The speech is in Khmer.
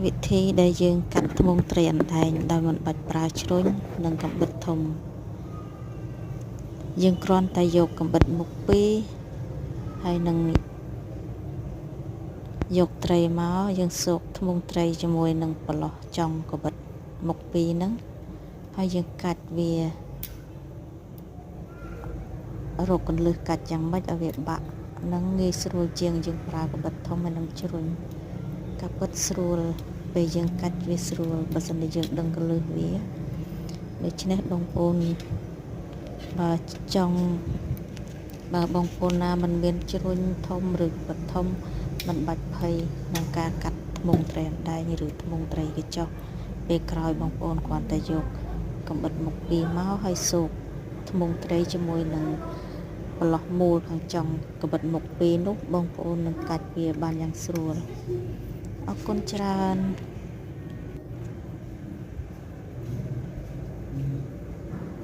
វិធីដែលយើងកាត់ធ្មង់ត្រីអណ្ដែងដោយមិនបាច់ប្រើជ្រុញនិងកាំបិតធំយើងគ្រាន់តែយកកាំបិតមុខពីរហើយនឹងយកត្រីមកយើងសូកធ្មង់ត្រីជាមួយនឹងប្រឡោះចុងកាំបិតមុខពីរហ្នឹងហើយយើងកាច់វារកកន្លឹះកាច់យ៉ាងម៉េចឲ្យវាបាក់នឹងងាយស្រួលជាងយើងប្រើកាំបិតធំហើយនឹងជ្រុញកាំបិតស្រួលពេលយើងកាច់វាស្រួលបើសិនជាយើងដឹងកន្លឹះវាដូច្នេះបងប្អូនបើបងប្អូនណាមិនមានជ្រុញធំឬកាំបិតធំមិនបាច់ភ័យក្នុងការកាត់ធ្មង់ត្រីអណ្ដែងឬធ្មង់ត្រីកញ្ចុះពេលក្រោយបងប្អូនគ្រាន់តែយកកាំបិតមុខពីរមកហើយសូកធ្មង់ត្រីជាមួយនឹងប្រឡោះមូលខាងចុងកាំបិតមុខពីរនោះបងប្អូននឹងកាច់វាបានយ៉ាងស្រួលអរគុណច្រើន